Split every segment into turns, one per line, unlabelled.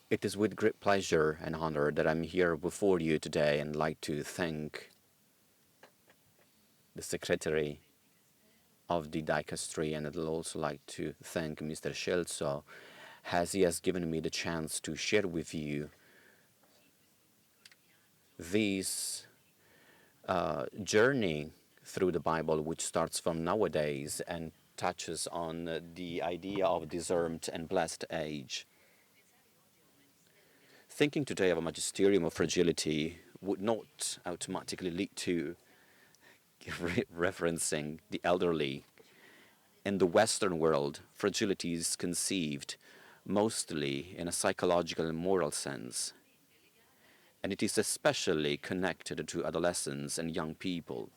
It is with great pleasure and honor that I'm here before you today and like to thank the Secretary of the Dicastery, and I'd also like to thank Mr. Scelso as he has given me the chance to share with you this journey through the Bible, which starts from nowadays and touches on the idea of discerned and blessed age. Thinking today of a magisterium of fragility would not automatically lead to referencing the elderly. In the Western world, fragility is conceived mostly in a psychological and moral sense, and it is especially connected to adolescents and young people.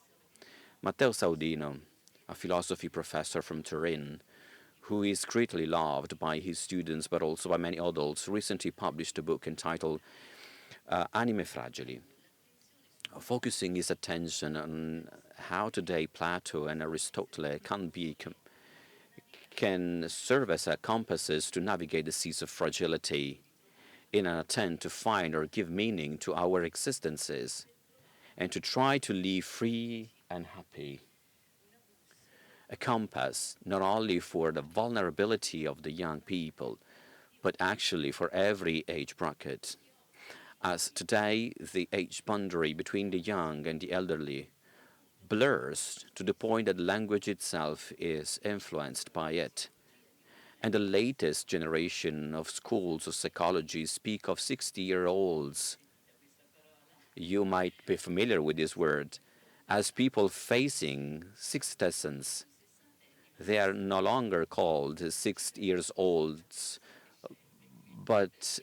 Matteo Saudino, a philosophy professor from Turin, who is greatly loved by his students but also by many adults, recently published a book entitled Anime Fragili, focusing his attention on how today Plato and Aristotle can serve as compasses to navigate the seas of fragility in an attempt to find or give meaning to our existences and to try to live free and happy. A compass not only for the vulnerability of the young people, but actually for every age bracket. As today the age boundary between the young and the elderly blurs to the point that language itself is influenced by it. And the latest generation of schools of psychology speak of 60-year-olds. You might be familiar with this word as people facing sextessence. They are no longer called 60 years olds, but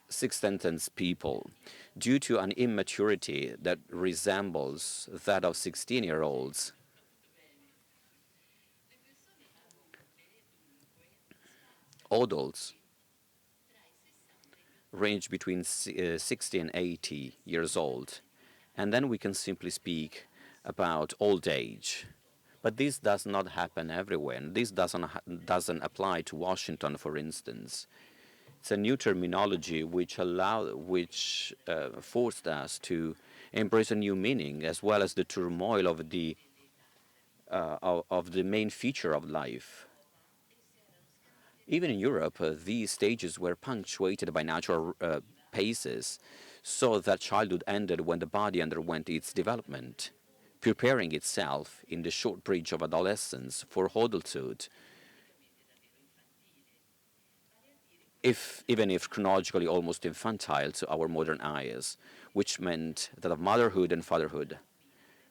sextentance people, due to an immaturity that resembles that of 16-year-olds. Adults range between 60 and 80 years old, and then we can simply speak about old age. But this does not happen everywhere, and this doesn't apply to Washington, for instance. It's a new terminology which forced us to embrace a new meaning, as well as the turmoil of the main feature of life. Even in Europe, these stages were punctuated by natural paces, so that childhood ended when the body underwent its development, preparing itself in the short bridge of adolescence for adulthood, even if chronologically almost infantile to our modern eyes, which meant that of motherhood and fatherhood.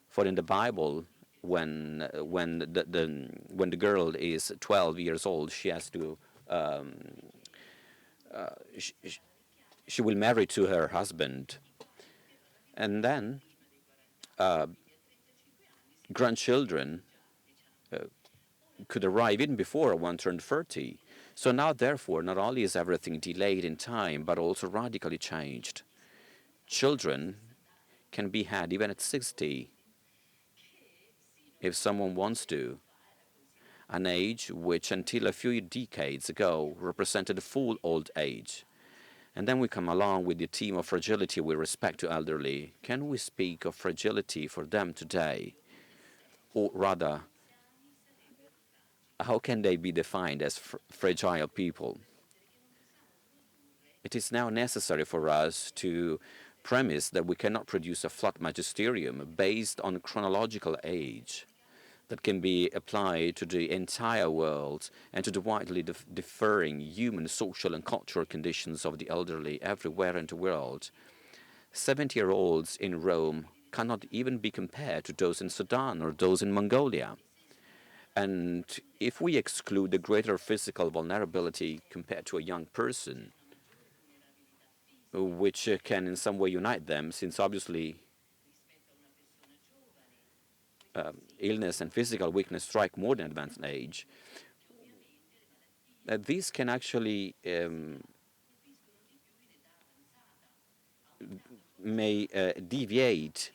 For in the Bible, when the girl is 12 years old, she has to um, sh- she will marry to her husband, and then uh, grandchildren could arrive even before one turned 30. So now, therefore, not only is everything delayed in time, but also radically changed. Children can be had even at 60 if someone wants to, an age which until a few decades ago represented full old age. And then we come along with the theme of fragility with respect to elderly. Can we speak of fragility for them today? Or rather, how can they be defined as fragile people? It is now necessary for us to premise that we cannot produce a flat magisterium based on chronological age that can be applied to the entire world and to the widely differing human, social, and cultural conditions of the elderly everywhere in the world. 70-year-olds in Rome cannot even be compared to those in Sudan or those in Mongolia. And if we exclude the greater physical vulnerability compared to a young person, which can in some way unite them, since obviously illness and physical weakness strike more than advanced age, these can actually may deviate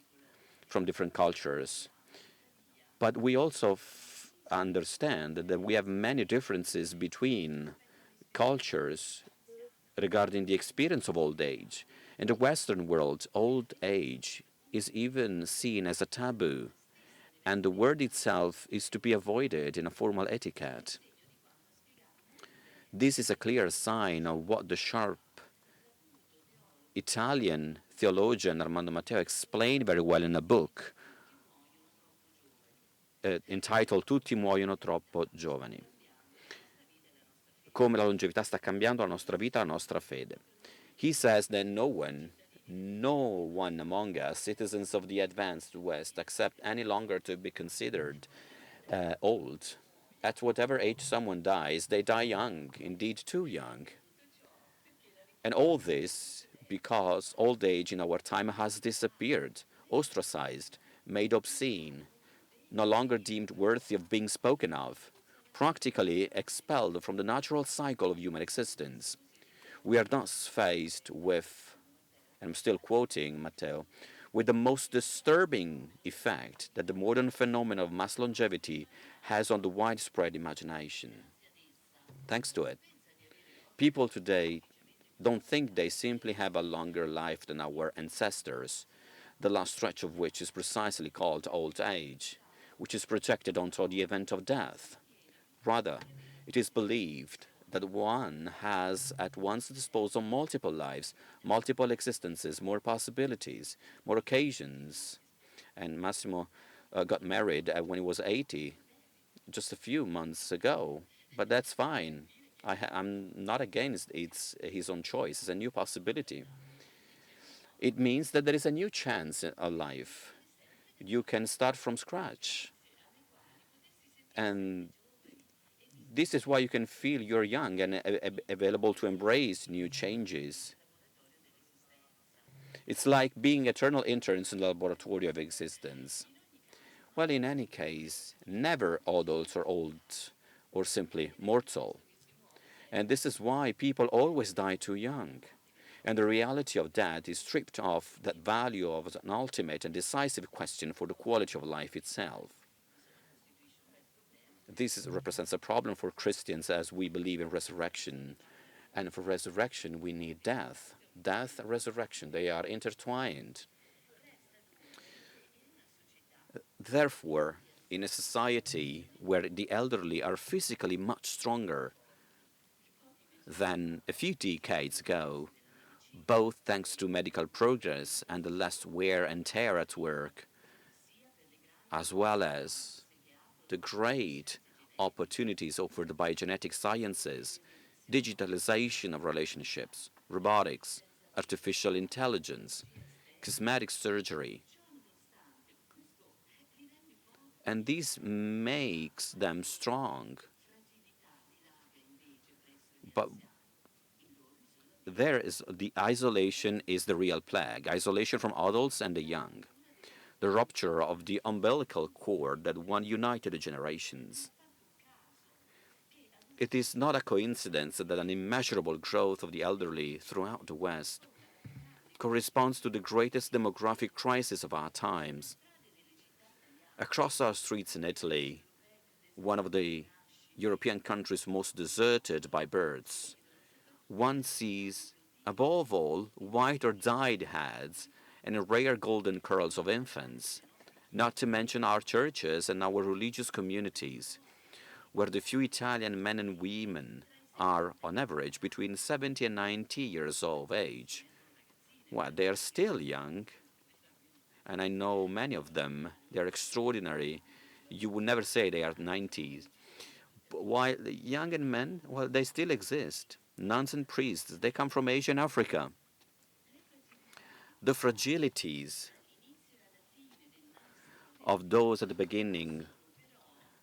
from different cultures. But we also understand that we have many differences between cultures regarding the experience of old age. In the Western world, old age is even seen as a taboo, and the word itself is to be avoided in a formal etiquette. This is a clear sign of what the sharp Italian theologian Armando Matteo explained very well in a book entitled Tutti muoiono troppo giovani. Come la longevità sta cambiando la nostra vita, la nostra fede. He says that no one among us, citizens of the advanced West, accept any longer to be considered old. At whatever age someone dies, they die young, indeed too young. And all this because old age in our time has disappeared, ostracized, made obscene, no longer deemed worthy of being spoken of, practically expelled from the natural cycle of human existence. We are thus faced with, and I'm still quoting Matteo, with the most disturbing effect that the modern phenomenon of mass longevity has on the widespread imagination. Thanks to it, people today don't think they simply have a longer life than our ancestors, the last stretch of which is precisely called old age, which is projected onto the event of death. Rather, it is believed that one has at one's disposal multiple lives, multiple existences, more possibilities, more occasions. And Massimo got married when he was 80, just a few months ago, but that's fine. I'm not against it's his own choice. It's a new possibility. It means that there is a new chance in a life. You can start from scratch. And this is why you can feel you're young and available to embrace new changes. It's like being eternal interns in the laboratory of existence. Well, in any case, never adults are old or simply mortal. And this is why people always die too young. And the reality of that is stripped of that value of an ultimate and decisive question for the quality of life itself. Represents a problem for Christians as we believe in resurrection. And for resurrection, we need death. Death and resurrection, they are intertwined. Therefore, in a society where the elderly are physically much stronger than a few decades ago, both thanks to medical progress and the less wear and tear at work, as well as the great opportunities offered by genetic sciences, digitalization of relationships, robotics, artificial intelligence, cosmetic surgery. And this makes them strong. But the isolation is the real plague. Isolation from adults and the young. The rupture of the umbilical cord that one united the generations. It is not a coincidence that an immeasurable growth of the elderly throughout the West corresponds to the greatest demographic crisis of our times. Across our streets in Italy, one of the European countries most deserted by birds, one sees, above all, white or dyed heads and rare golden curls of infants, not to mention our churches and our religious communities, where the few Italian men and women are, on average, between 70 and 90 years of age. Well, they are still young, and I know many of them. They are extraordinary. You would never say they are 90s. But while the young men, well, they still exist. Nuns and priests, they come from Asia and Africa. The fragilities of those at the beginning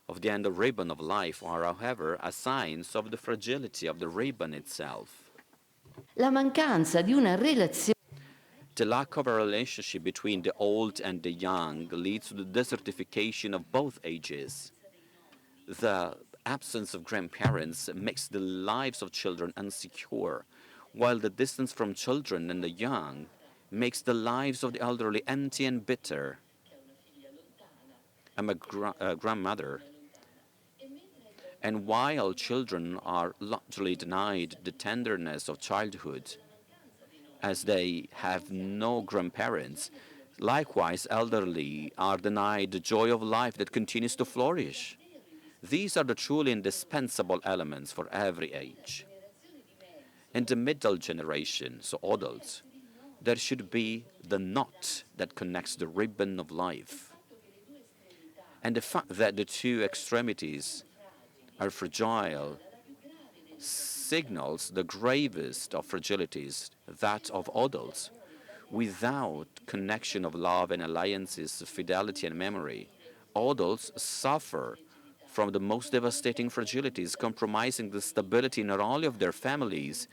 of the end of ribbon of life are, however, a sign of the fragility of the ribbon itself.
La mancanza di una relazione.
The lack of a relationship between the old and the young leads to the desertification of both ages. The absence of grandparents makes the lives of children insecure, while the distance from children and the young makes the lives of the elderly empty and bitter. I'm a grandmother, And while children are largely denied the tenderness of childhood, as they have no grandparents, likewise elderly are denied the joy of life that continues to flourish. These are the truly indispensable elements for every age. In the middle generation, so adults, there should be the knot that connects the ribbon of life. And the fact that the two extremities are fragile signals the gravest of fragilities, that of adults. Without connection of love and alliances, fidelity and memory, adults suffer from the most devastating fragilities, compromising the stability not only of their families,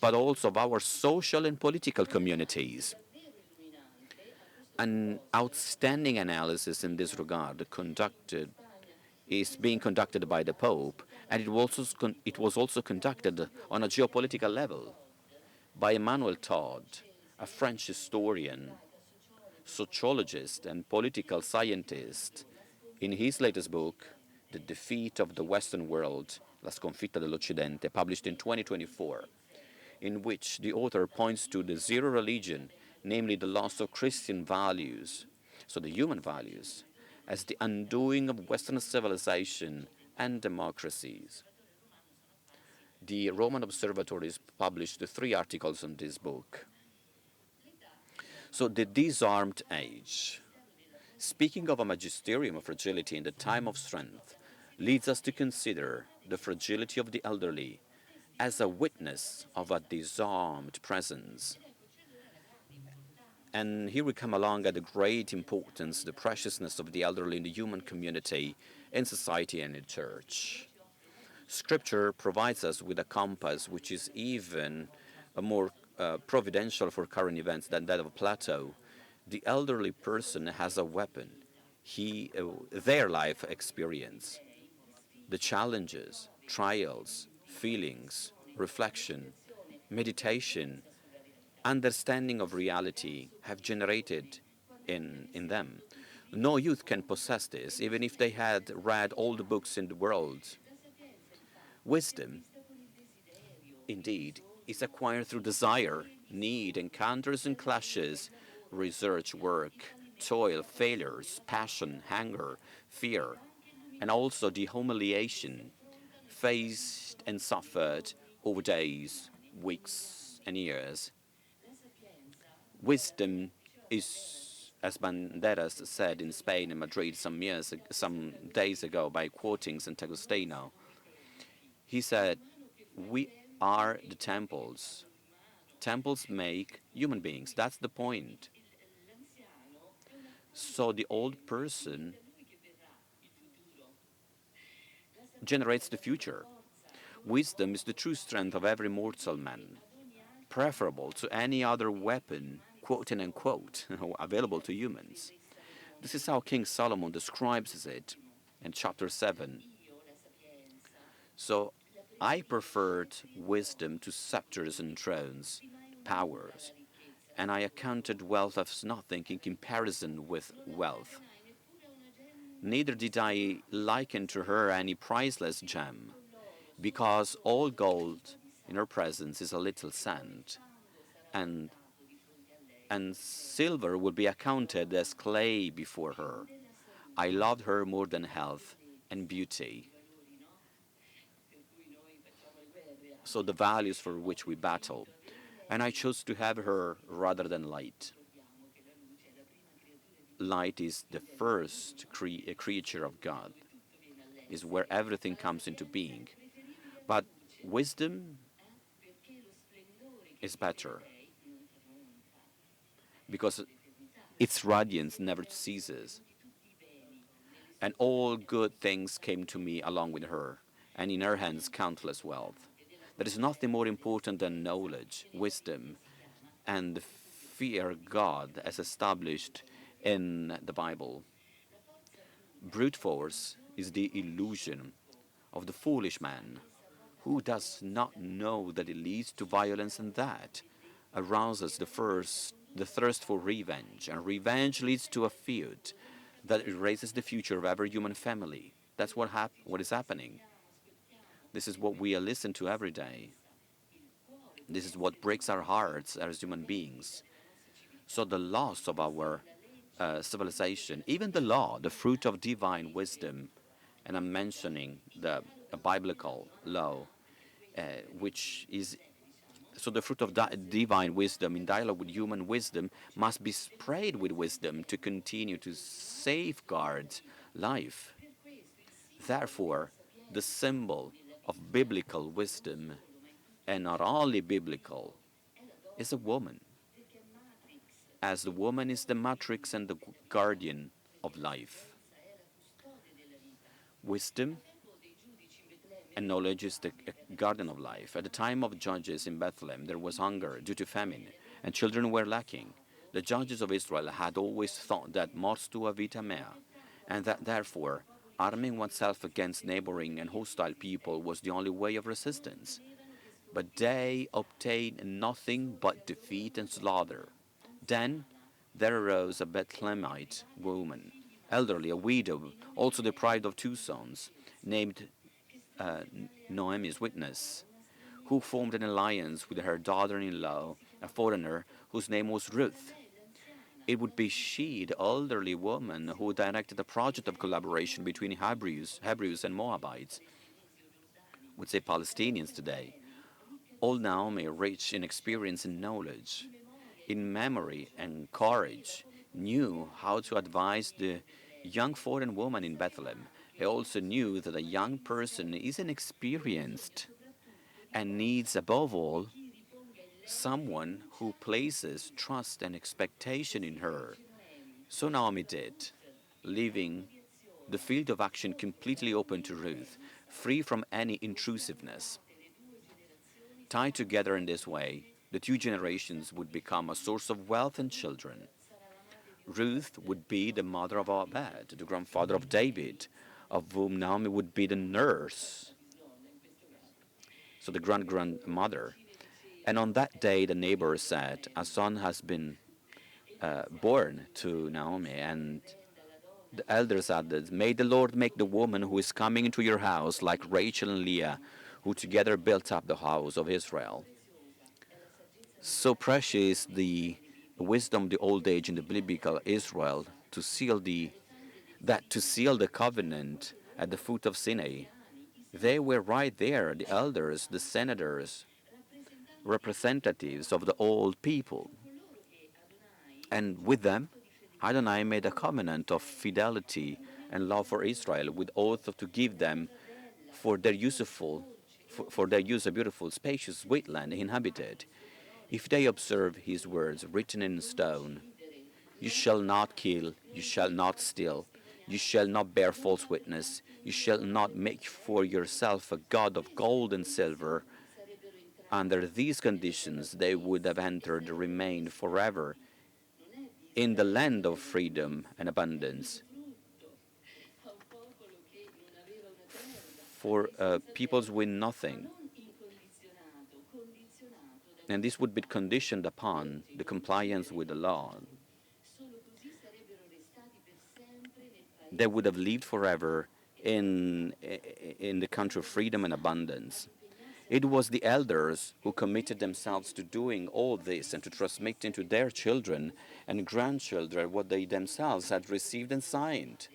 but also of our social and political communities. An outstanding analysis in this regard is being conducted by the Pope, and it was also conducted on a geopolitical level by Emmanuel Todd, a French historian, sociologist, and political scientist, in his latest book, The Defeat of the Western World, La sconfitta dell'Occidente, published in 2024, in which the author points to the zero religion, namely the loss of Christian values, so the human values, as the undoing of Western civilization and democracies. The Roman Observatories published 3 articles on this book. So the disarmed age, speaking of a magisterium of fragility in the time of strength, leads us to consider the fragility of the elderly as a witness of a disarmed presence. And here we come along at the great importance, the preciousness of the elderly in the human community, in society and in church. Scripture provides us with a compass which is even more providential for current events than that of Plato. The elderly person has a weapon, their life experience, the challenges, trials, feelings, reflection, meditation, understanding of reality have generated in them. No youth can possess this, even if they had read all the books in the world. Wisdom, indeed, is acquired through desire, need, encounters and clashes, research, work, toil, failures, passion, hunger, fear, and also the humiliation faced and suffered over days, weeks, and years. Wisdom is, as Banderas said in Spain and Madrid some days ago by quoting Sant'Agostino, he said, "We are the temples. Temples make human beings. That's the point." So the old person generates the future. Wisdom is the true strength of every mortal man, preferable to any other weapon, quote and unquote, available to humans. This is how King Solomon describes it in chapter 7. So I preferred wisdom to scepters and thrones, powers, and I accounted wealth as nothing in comparison with wealth. Neither did I liken to her any priceless gem, because all gold in her presence is a little sand, and silver would be accounted as clay before her. I loved her more than health and beauty. So the values for which we battle. And I chose to have her rather than light. Light is the first creature of God, is where everything comes into being. But wisdom is better because its radiance never ceases. And all good things came to me along with her, and in her hands countless wealth. There is nothing more important than knowledge, wisdom, and the fear God as established in the Bible. Brute force is the illusion of the foolish man who does not know that it leads to violence, and that arouses the thirst for revenge, and revenge leads to a feud that erases the future of every human family. That's what is happening. This is what we listen to every day. This is what breaks our hearts as human beings. So the loss of our civilization, even the law, the fruit of divine wisdom, and I'm mentioning the biblical law, which is so the fruit of divine wisdom in dialogue with human wisdom must be sprayed with wisdom to continue to safeguard life. Therefore, the symbol of biblical wisdom, and not only biblical, is a woman, as the woman is the matrix and the guardian of life. Wisdom and knowledge is the guardian of life. At the time of judges in Bethlehem, there was hunger due to famine, and children were lacking. The judges of Israel had always thought that mors tua vita mea, and that therefore arming oneself against neighboring and hostile people was the only way of resistance. But they obtained nothing but defeat and slaughter. Then there arose a Bethlehemite woman, elderly, a widow, also deprived of two sons, named Noemi's witness, who formed an alliance with her daughter-in-law, a foreigner whose name was Ruth. It would be she, the elderly woman, who directed a project of collaboration between Hebrews and Moabites, would say Palestinians today. Old Naomi, rich in experience and knowledge, in memory and courage, knew how to advise the young foreign woman in Bethlehem. He also knew that a young person is inexperienced and needs, above all, someone who places trust and expectation in her. So Naomi did, leaving the field of action completely open to Ruth, free from any intrusiveness. Tied together in this way, the two generations would become a source of wealth and children. Ruth would be the mother of Obed, the grandfather of David, of whom Naomi would be the nurse, so the grandmother. And on that day, the neighbors said, a son has been born to Naomi, and the elders added, may the Lord make the woman who is coming into your house like Rachel and Leah, who together built up the house of Israel. So precious the wisdom of the old age in the biblical Israel to seal the covenant at the foot of Sinai. They were right there, the elders, the senators, representatives of the old people. And with them, Adonai made a covenant of fidelity and love for Israel, with oath to give them for their use a beautiful, spacious wasteland inhabited. If they observe his words written in stone, you shall not kill, you shall not steal, you shall not bear false witness, you shall not make for yourself a god of gold and silver. Under these conditions, they would have entered and remained forever in the land of freedom and abundance. For peoples with nothing. And this would be conditioned upon the compliance with the law. They would have lived forever in the country of freedom and abundance. It was the elders who committed themselves to doing all this and to transmitting to their children and grandchildren what they themselves had received and signed.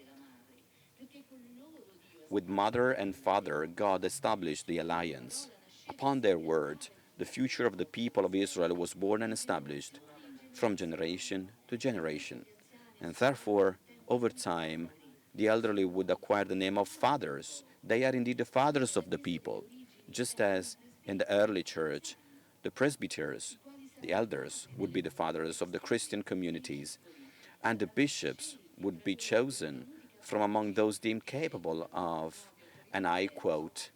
With mother and father, God established the alliance. Upon their word, the future of the people of Israel was born and established from generation to generation. And therefore, over time, the elderly would acquire the name of fathers. They are indeed the fathers of the people, just as in the early church, the presbyters, the elders, would be the fathers of the Christian communities, and the bishops would be chosen from among those deemed capable of, and I quote,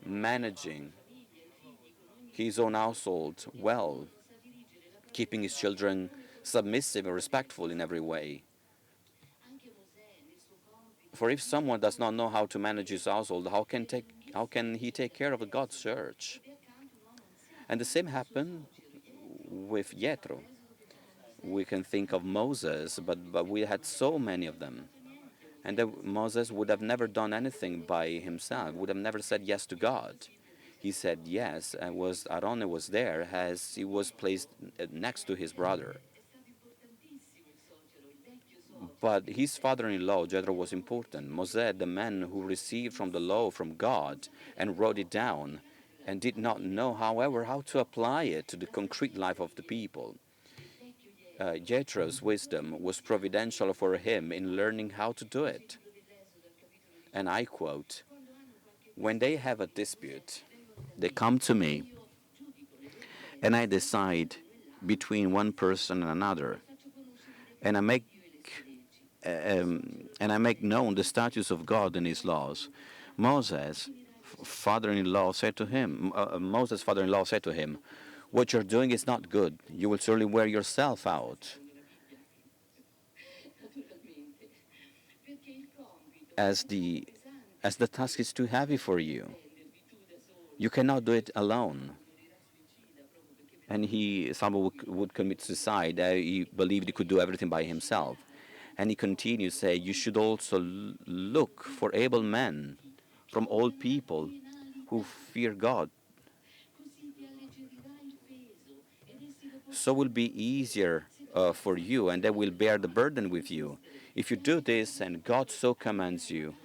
managing his own household well, keeping his children submissive and respectful in every way. For if someone does not know how to manage his household, how can he take care of God's church? And the same happened with Jethro. We can think of Moses, but we had so many of them. And that Moses would have never done anything by himself, would have never said yes to God. He said yes, and Aaron was there as he was placed next to his brother. But his father-in-law, Jethro, was important. Moses, the man who received from the law from God and wrote it down, and did not know, however, how to apply it to the concrete life of the people. Jethro's wisdom was providential for him in learning how to do it. And I quote, "When they have a dispute, they come to me, and I decide between one person and another, and I make known the statutes of God and His laws." Moses' father-in-law said to him, Moses' father-in-law said to him, "What you're doing is not good. You will surely wear yourself out, as the task is too heavy for you. You cannot do it alone." And someone would commit suicide. He believed he could do everything by himself. And he continues, say, "You should also look for able men from all people who fear God. So will be easier for you, and they will bear the burden with you. If you do this, and God so commands you,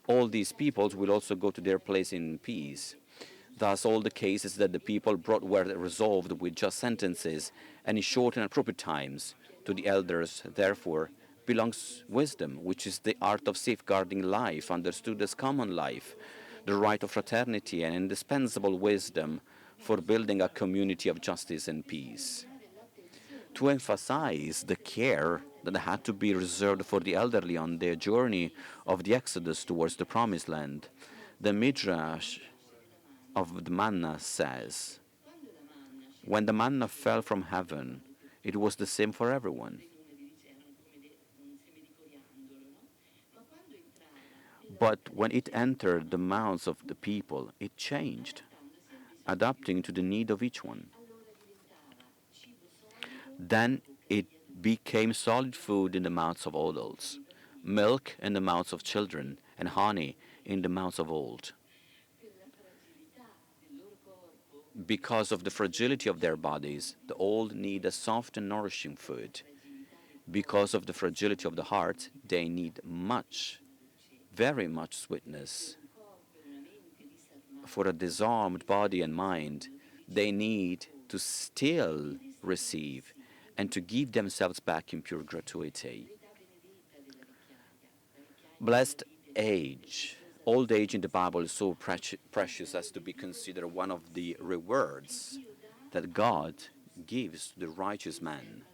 all these peoples will also go to their place in peace." Thus, all the cases that the people brought were resolved with just sentences and in short and appropriate times. To the elders, therefore, belongs wisdom, which is the art of safeguarding life, understood as common life, the right of fraternity, and indispensable wisdom for building a community of justice and peace. To emphasize the care that had to be reserved for the elderly on their journey of the Exodus towards the Promised Land, the Midrash of the manna says, "When the manna fell from heaven, it was the same for everyone. But when it entered the mouths of the people, it changed, adapting to the need of each one. Then it became solid food in the mouths of adults, milk in the mouths of children, and honey in the mouths of old. Because of the fragility of their bodies, the old need a soft and nourishing food. Because of the fragility of the heart, they need much, very much sweetness. For a disarmed body and mind, they need to still receive and to give themselves back in pure gratuity. Blessed age. Old age in the Bible is so precious as to be considered one of the rewards that God gives to the righteous man.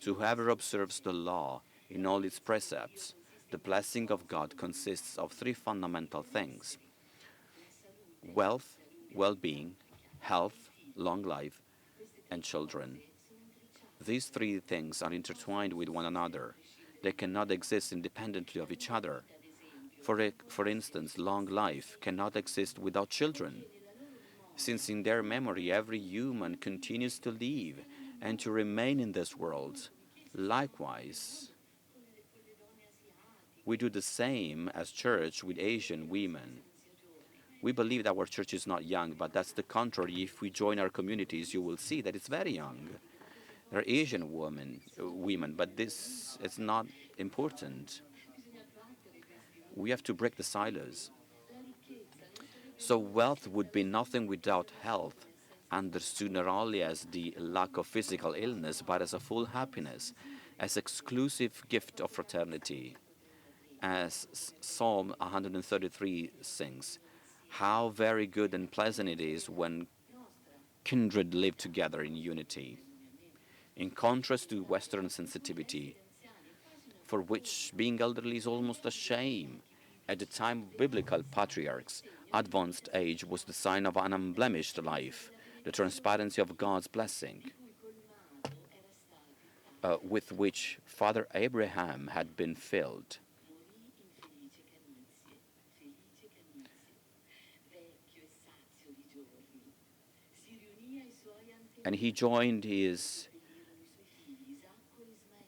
To whoever observes the law in all its precepts, the blessing of God consists of three fundamental things: wealth, well-being, health, long life, and children. These three things are intertwined with one another. They cannot exist independently of each other. For instance, long life cannot exist without children, since in their memory every human continues to live and to remain in this world. Likewise, we do the same as church with Asian women. We believe that our church is not young, but that's the contrary. If we join our communities, you will see that it's very young. There are Asian women, but this is not important. We have to break the silos. So wealth would be nothing without health, understood not only as the lack of physical illness, but as a full happiness, as exclusive gift of fraternity. As Psalm 133 sings, "How very good and pleasant it is when kindred live together in unity." In contrast to Western sensitivity, for which being elderly is almost a shame, at the time of biblical patriarchs, advanced age was the sign of an unblemished life, the transparency of God's blessing, with which Father Abraham had been filled. And he joined his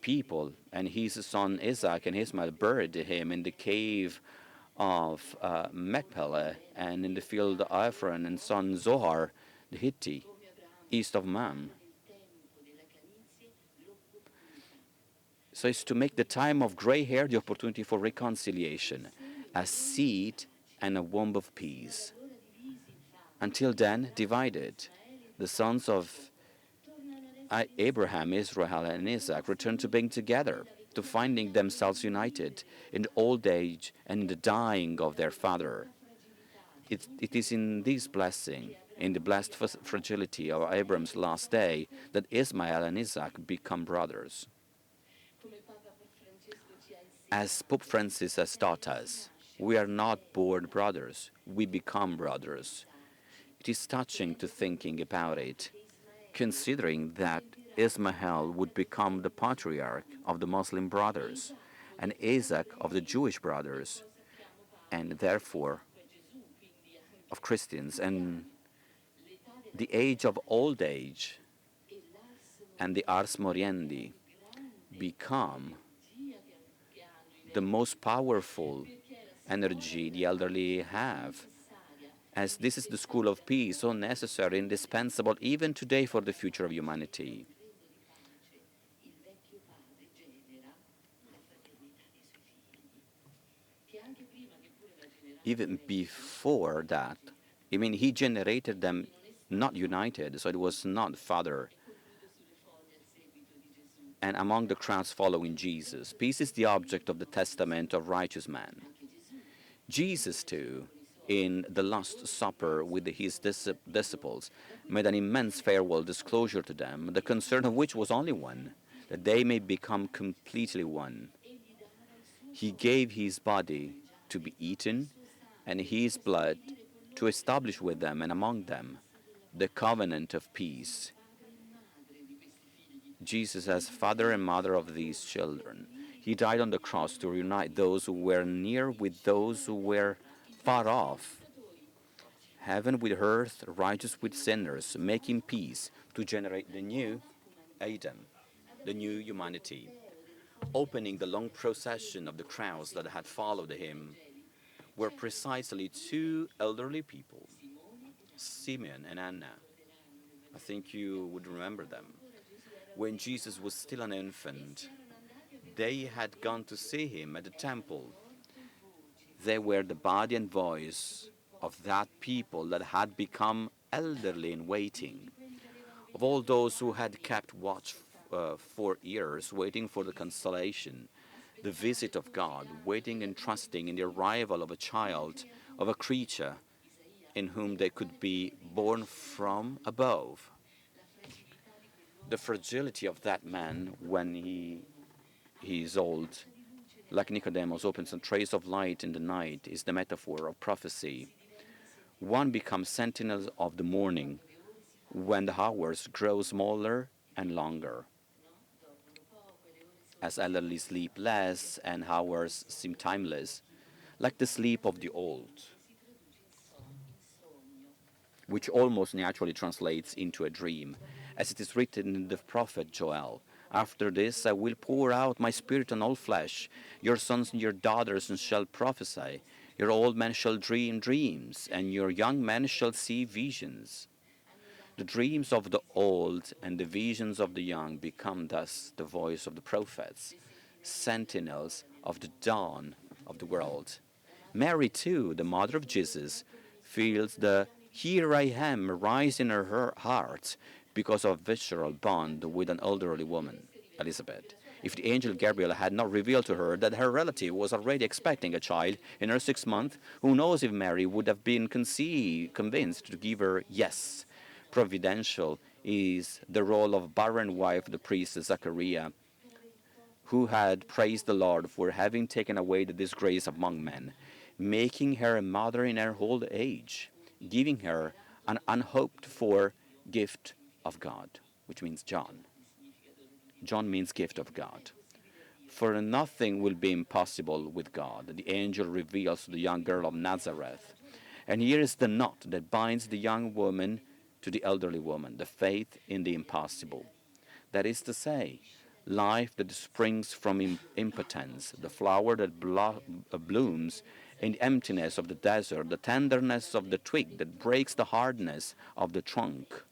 people, and his son Isaac and Ismail buried him in the cave of Machpelah and in the field of Ephron and son Zohar the Hittite, east of Mam. So it's to make the time of gray hair the opportunity for reconciliation, a seed and a womb of peace. Until then, divided, the sons of Abraham, Israel, and Isaac returned to being together, to finding themselves united in the old age and in the dying of their father. It is in this blessing, in the blessed fragility of Abram's last day, that Ismael and Isaac become brothers. As Pope Francis has taught us, we are not born brothers, we become brothers. It is touching to thinking about it, considering that Ismael would become the patriarch of the Muslim brothers, and Isaac of the Jewish brothers, and therefore of Christians, and the age of old age and the ars moriendi become the most powerful energy the elderly have, as this is the school of peace, so necessary, indispensable even today for the future of humanity. Even before that, I mean, he generated them not united, so it was not father and among the crowds following Jesus. Peace is the object of the testament of righteous man. Jesus, too, in the Last Supper with his disciples, made an immense farewell disclosure to them, the concern of which was only one, that they may become completely one. He gave his body to be eaten and his blood to establish with them and among them the covenant of peace. Jesus as father and mother of these children. He died on the cross to reunite those who were near with those who were far off. Heaven with earth, righteous with sinners, making peace to generate the new Adam, the new humanity. Opening the long procession of the crowds that had followed him were precisely two elderly people, Simeon and Anna. I think you would remember them. When Jesus was still an infant, they had gone to see him at the temple. They were the body and voice of that people that had become elderly in waiting, of all those who had kept watch for years, waiting for the consolation, the visit of God, waiting and trusting in the arrival of a child, of a creature in whom they could be born from above. The fragility of that man when he is old, like Nicodemus opens a trace of light in the night, is the metaphor of prophecy. One becomes sentinel of the morning when the hours grow smaller and longer. As elderly sleep less and hours seem timeless, like the sleep of the old, which almost naturally translates into a dream, as it is written in the prophet Joel. After this I will pour out my spirit on all flesh. Your sons and your daughters shall prophesy. Your old men shall dream dreams, and your young men shall see visions. The dreams of the old and the visions of the young become thus the voice of the prophets, sentinels of the dawn of the world. Mary, too, the mother of Jesus, feels the "Here I am" rise in her heart because of visceral bond with an elderly woman, Elizabeth. If the angel Gabriel had not revealed to her that her relative was already expecting a child in her 6th month, who knows if Mary would have been convinced to give her yes. Providential is the role of barren wife, the priest Zachariah, who had praised the Lord for having taken away the disgrace among men, making her a mother in her old age, giving her an unhoped for gift of God, which means John. John means gift of God. For nothing will be impossible with God, the angel reveals to the young girl of Nazareth. And here is the knot that binds the young woman to the elderly woman, the faith in the impossible. That is to say, life that springs from impotence, the flower that blooms in the emptiness of the desert, the tenderness of the twig that breaks the hardness of the trunk.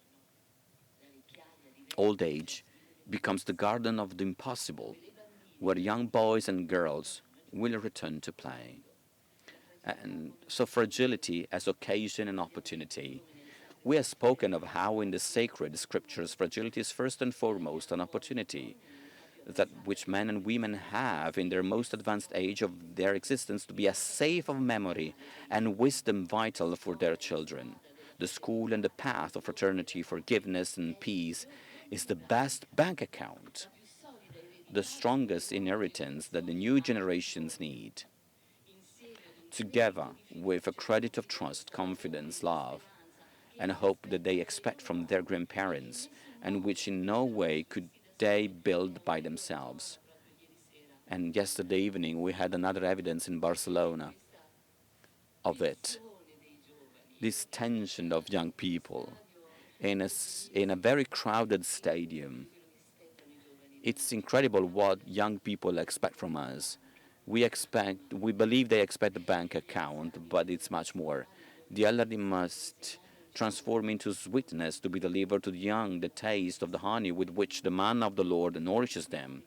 Old age becomes the garden of the impossible, where young boys and girls will return to play. And so fragility as occasion and opportunity. We have spoken of how in the sacred scriptures fragility is first and foremost an opportunity that which men and women have in their most advanced age of their existence to be a safe of memory and wisdom vital for their children. The school and the path of fraternity, forgiveness, and peace is the best bank account, the strongest inheritance that the new generations need. Together with a credit of trust, confidence, love, and hope that they expect from their grandparents, and which in no way could they build by themselves. And yesterday evening we had another evidence in Barcelona of it. This tension of young people in a very crowded stadium. It's incredible what young people expect from us. We believe they expect a bank account, but it's much more. The elderly must transform into sweetness to be delivered to the young the taste of the honey with which the manna of the Lord nourishes them.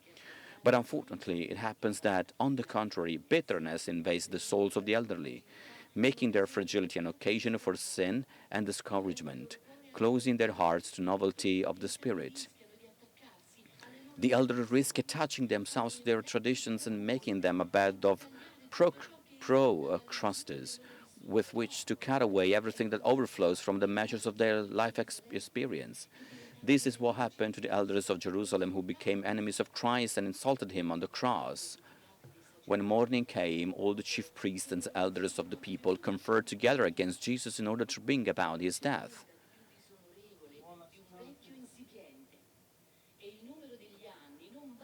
But unfortunately, it happens that, on the contrary, bitterness invades the souls of the elderly, making their fragility an occasion for sin and discouragement, closing their hearts to novelty of the Spirit. The elderly risk attaching themselves to their traditions and making them a bed of crusties with which to cut away everything that overflows from the measures of their life experience. This is what happened to the elders of Jerusalem who became enemies of Christ and insulted him on the cross. When morning came, all the chief priests and elders of the people conferred together against Jesus in order to bring about his death.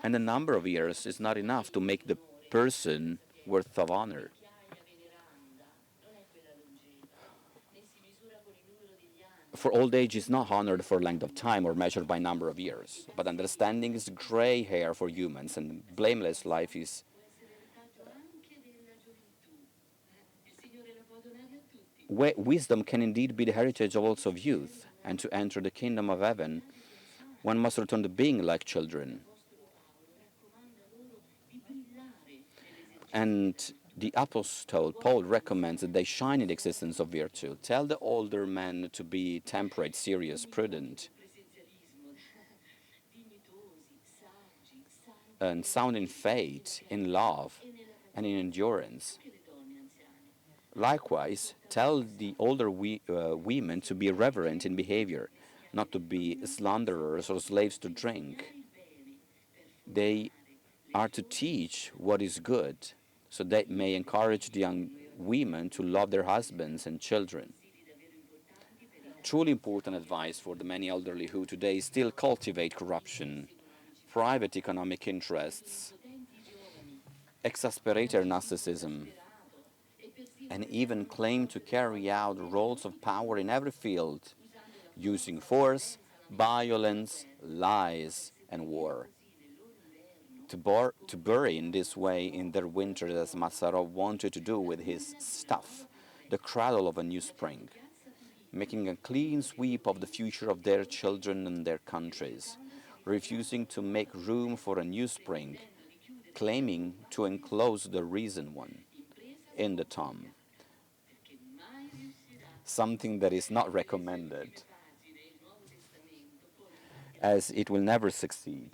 And the number of years is not enough to make the person worth of honor. For old age is not honored for length of time or measured by number of years, but understanding is gray hair for humans, and blameless life is. Wisdom can indeed be the heritage also of youth, and to enter the kingdom of heaven, one must return to being like children. And the Apostle Paul recommends that they shine in the existence of virtue. Tell the older men to be temperate, serious, prudent, and sound in faith, in love, and in endurance. Likewise, tell the older women to be reverent in behavior, not to be slanderers or slaves to drink. They are to teach what is good, so they may encourage the young women to love their husbands and children. Truly important advice for the many elderly who today still cultivate corruption, private economic interests, exasperated narcissism, and even claim to carry out roles of power in every field, using force, violence, lies, and war. To bury in this way in their winter, as Massaro wanted to do with his stuff, the cradle of a new spring, making a clean sweep of the future of their children and their countries, refusing to make room for a new spring, claiming to enclose the risen one in the tomb, something that is not recommended, as it will never succeed.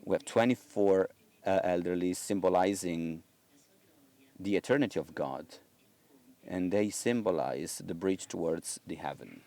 We have 24 elderly symbolizing the eternity of God, and they symbolize the bridge towards the heaven.